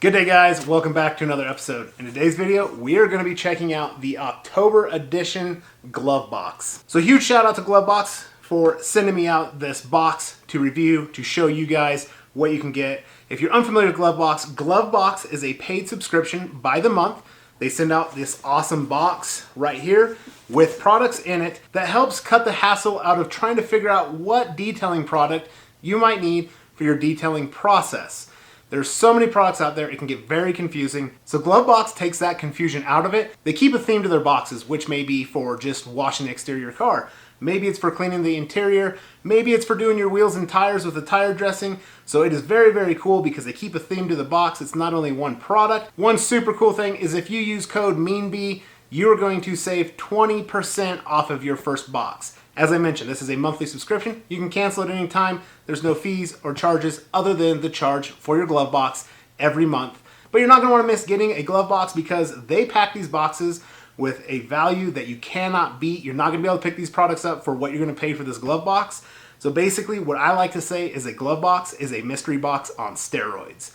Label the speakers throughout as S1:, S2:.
S1: Good day guys, welcome back to another episode. In today's video, we are going to be checking out the October edition Glovebox. So huge shout out to Glovebox for sending me out this box to review, to show you guys what you can get. If you're unfamiliar with Glovebox, Glovebox is a paid subscription by the month. They send out this awesome box right here with products in it that helps cut the hassle out of trying to figure out what detailing product you might need for your detailing process. There's so many products out there, it can get very confusing. So Glovebox takes that confusion out of it. They keep a theme to their boxes, which may be for just washing the exterior of your car. Maybe it's for cleaning the interior. Maybe it's for doing your wheels and tires with the tire dressing. So it is very, very cool because they keep a theme to the box. It's not only one product. One super cool thing is if you use code MeanBee, you are going to save 20% off of your first box. As I mentioned, this is a monthly subscription. You can cancel at any time. There's no fees or charges other than the charge for your Glovebox every month. But you're not going to want to miss getting a Glovebox because they pack these boxes with a value that you cannot beat. You're not going to be able to pick these products up for what you're going to pay for this Glovebox. So basically, what I like to say is a Glovebox is a mystery box on steroids.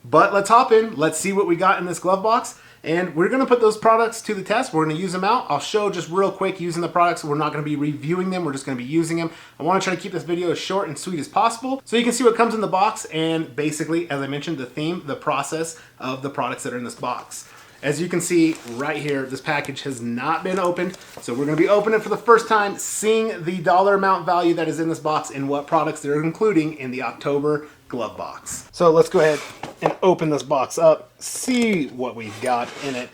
S1: But let's hop in. Let's see what we got in this Glovebox. And we're going to put those products to the test. We're going to use them out. I'll show just real quick using the products. We're not going to be reviewing them. We're just going to be using them. I want to try to keep this video as short and sweet as possible so you can see what comes in the box and basically, as I mentioned, the theme, the process of the products that are in this box. As you can see right here, this package has not been opened. So we're going to be opening it for the first time, seeing the dollar amount value that is in this box and what products they're including in the October Glovebox. So let's go ahead and open this box up, see what we've got in it.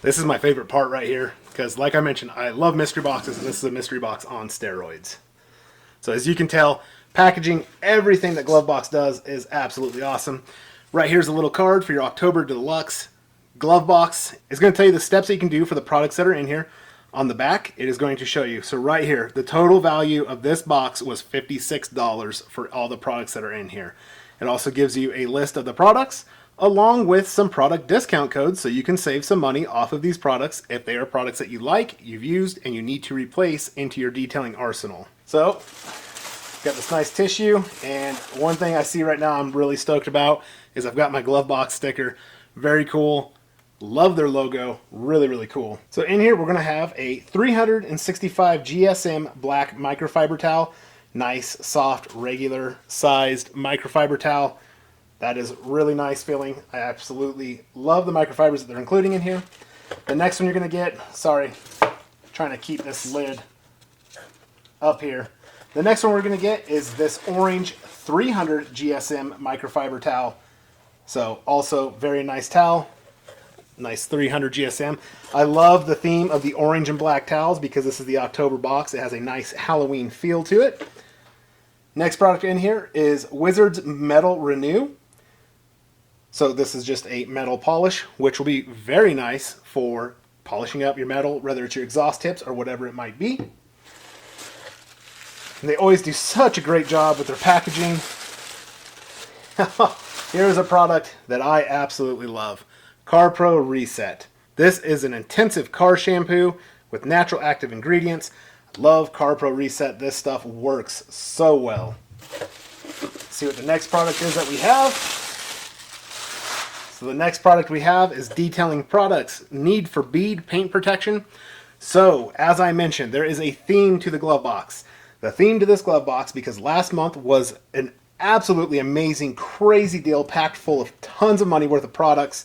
S1: This is my favorite part right here because, like I mentioned, I love mystery boxes, and this is a mystery box on steroids. So as you can tell, packaging, everything that Glovebox does is absolutely awesome. Right here's a little card for your October Deluxe. Glovebox is going to tell you the steps that you can do for the products that are in here. On the back, it is going to show you. So right here, the total value of this box was $56 for all the products that are in here. It also gives you a list of the products along with some product discount codes so you can save some money off of these products if they are products that you like, you've used, and you need to replace into your detailing arsenal. So, got this nice tissue, and one thing I see right now I'm really stoked about is I've got my Glovebox sticker. Very cool. Love their logo. Really, really cool. So in here, we're going to have a 365 GSM black microfiber towel. Nice, soft, regular sized microfiber towel. That is really nice feeling. I absolutely love the microfibers that they're including in here. The next one you're going to get, sorry, trying to keep this lid up here. The next one we're going to get is this orange 300 GSM microfiber towel. So also very nice towel. Nice 300 GSM. I love the theme of the orange and black towels because this is the October box. It has a nice Halloween feel to it. Next product in here is Wizards Metal Renew. So this is just a metal polish, which will be very nice for polishing up your metal, whether it's your exhaust tips or whatever it might be. And they always do such a great job with their packaging. Here's a product that I absolutely love. Car Pro Reset. This is an intensive car shampoo with natural active ingredients. I love Car Pro Reset. This stuff works so well. Let's see what the next product is that we have. So the next product we have is Detailing Products. Need for Bead Paint Protection. So, as I mentioned, there is a theme to the Glovebox. The theme to this Glovebox, because last month was an absolutely amazing, crazy deal packed full of tons of money worth of products.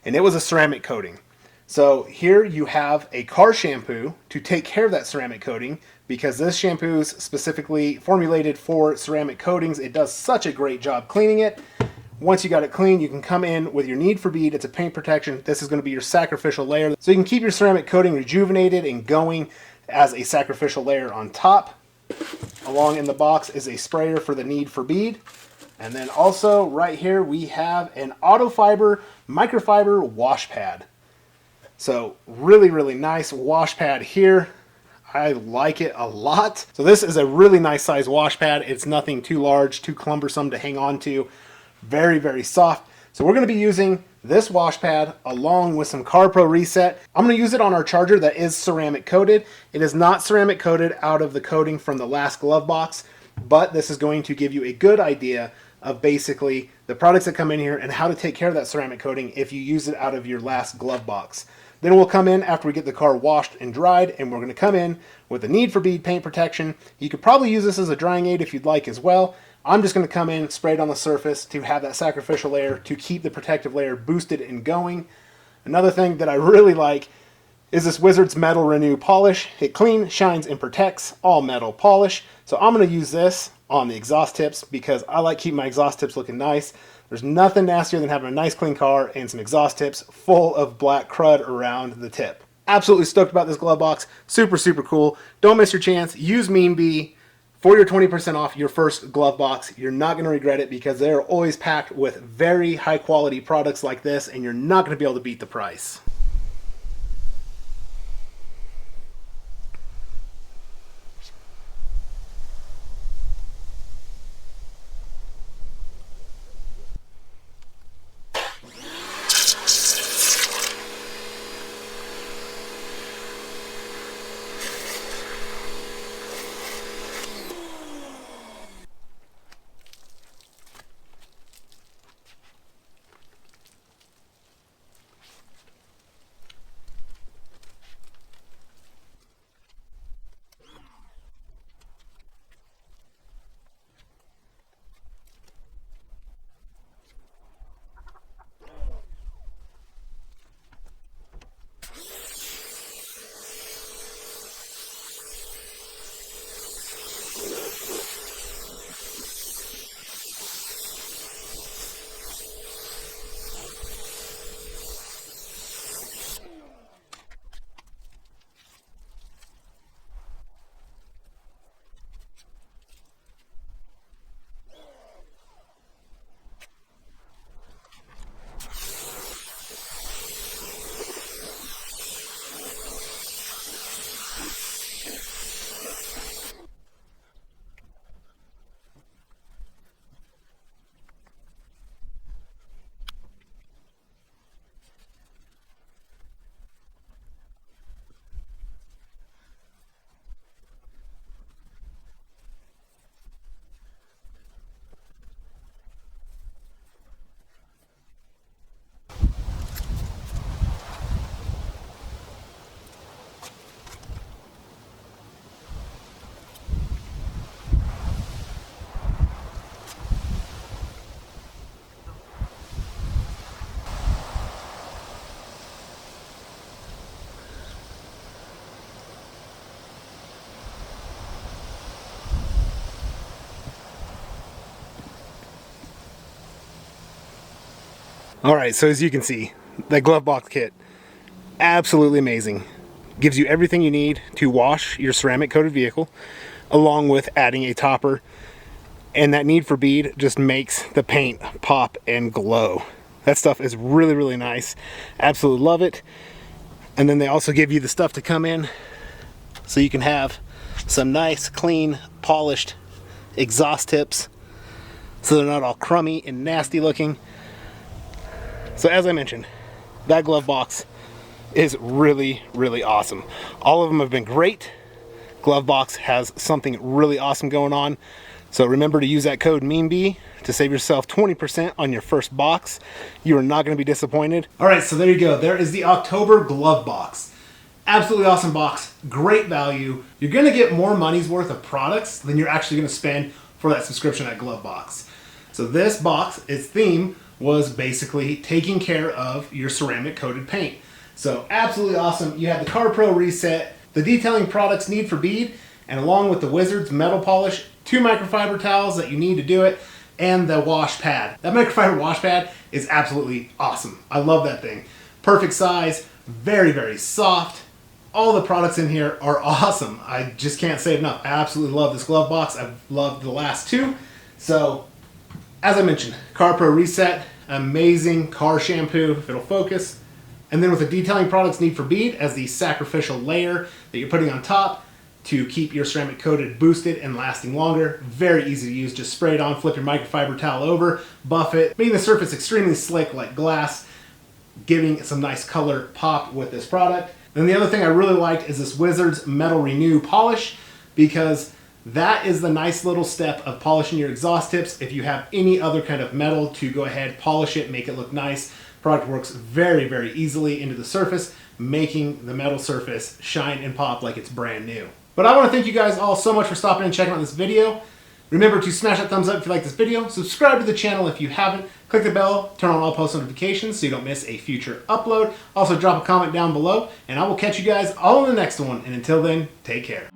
S1: And it was a ceramic coating. So here you have a car shampoo to take care of that ceramic coating because this shampoo is specifically formulated for ceramic coatings. It does such a great job cleaning it. Once you got it clean, you can come in with your Need for Bead. It's a paint protection. This is going to be your sacrificial layer. So you can keep your ceramic coating rejuvenated and going as a sacrificial layer on top. Along in the box is a sprayer for the Need for Bead. And then also right here we have an Autofiber microfiber wash pad. So really, really nice wash pad here. I like it a lot. So this is a really nice size wash pad. It's nothing too large, too cumbersome to hang on to. Very, very soft. So we're going to be using this wash pad along with some Car Pro Reset. I'm going to use it on our charger that is ceramic coated. It is not ceramic coated out of the coating from the last Glovebox, but this is going to give you a good idea of basically the products that come in here, and how to take care of that ceramic coating if you use it out of your last glove box. Then we'll come in after we get the car washed and dried, and we're going to come in with the need for bead paint protection. You could probably use this as a drying aid if you'd like as well. I'm just going to come in, spray it on the surface to have that sacrificial layer to keep the protective layer boosted and going. Another thing that I really like is this Wizards Metal Renew polish. It cleans, shines, and protects, all metal polish. So I'm going to use this on the exhaust tips because I like keeping my exhaust tips looking nice. There's nothing nastier than having a nice clean car and some exhaust tips full of black crud around the tip. Absolutely stoked about this glove box. Super, super cool. Don't miss your chance. Use MeanBee for your 20% off your first glove box. You're not going to regret it because they're always packed with very high quality products like this, and you're not going to be able to beat the price. Alright, so as you can see, the glove box kit, absolutely amazing. Gives you everything you need to wash your ceramic coated vehicle, along with adding a topper. And that need for bead just makes the paint pop and glow. That stuff is really, really nice. Absolutely love it. And then they also give you the stuff to come in so you can have some nice, clean, polished exhaust tips so they're not all crummy and nasty looking. So as I mentioned, that glove box is really, really awesome. All of them have been great. Glovebox has something really awesome going on. So remember to use that code MeanBee to save yourself 20% on your first box. You are not going to be disappointed. All right, so there you go. There is the October glove box. Absolutely awesome box, great value. You're going to get more money's worth of products than you're actually going to spend for that subscription at Glovebox. So this box, its theme was basically taking care of your ceramic coated paint. So absolutely awesome. You have the Car Pro reset, the detailing products need for bead, and along with the Wizards metal polish, 2 microfiber towels that you need to do it, and the wash pad. That microfiber wash pad is absolutely awesome. I love that thing. Perfect size, very, very soft. All the products in here are awesome. I just can't say enough. I absolutely love this glove box. I've loved the last 2. So, as I mentioned, Car Pro reset, amazing car shampoo, if it'll focus. And then with the detailing products need for bead as the sacrificial layer that you're putting on top to keep your ceramic coated boosted and lasting longer. Very easy to use. Just spray it on, flip your microfiber towel over, buff it, making the surface extremely slick like glass, giving some nice color pop with this product. Then the other thing I really liked is this Wizards Metal Renew polish, because That is the nice little step of polishing your exhaust tips. If you have any other kind of metal, to go ahead, polish it, make it look nice. Product works very, very easily into the surface, making the metal surface shine and pop like it's brand new. But I want to thank you guys all so much for stopping and checking out this video. Remember to smash that thumbs up if you like this video, subscribe to the channel if you haven't, click the bell, turn on all post notifications so you don't miss a future upload. Also drop a comment down below, and I will catch you guys all in the next one, and until then, take care.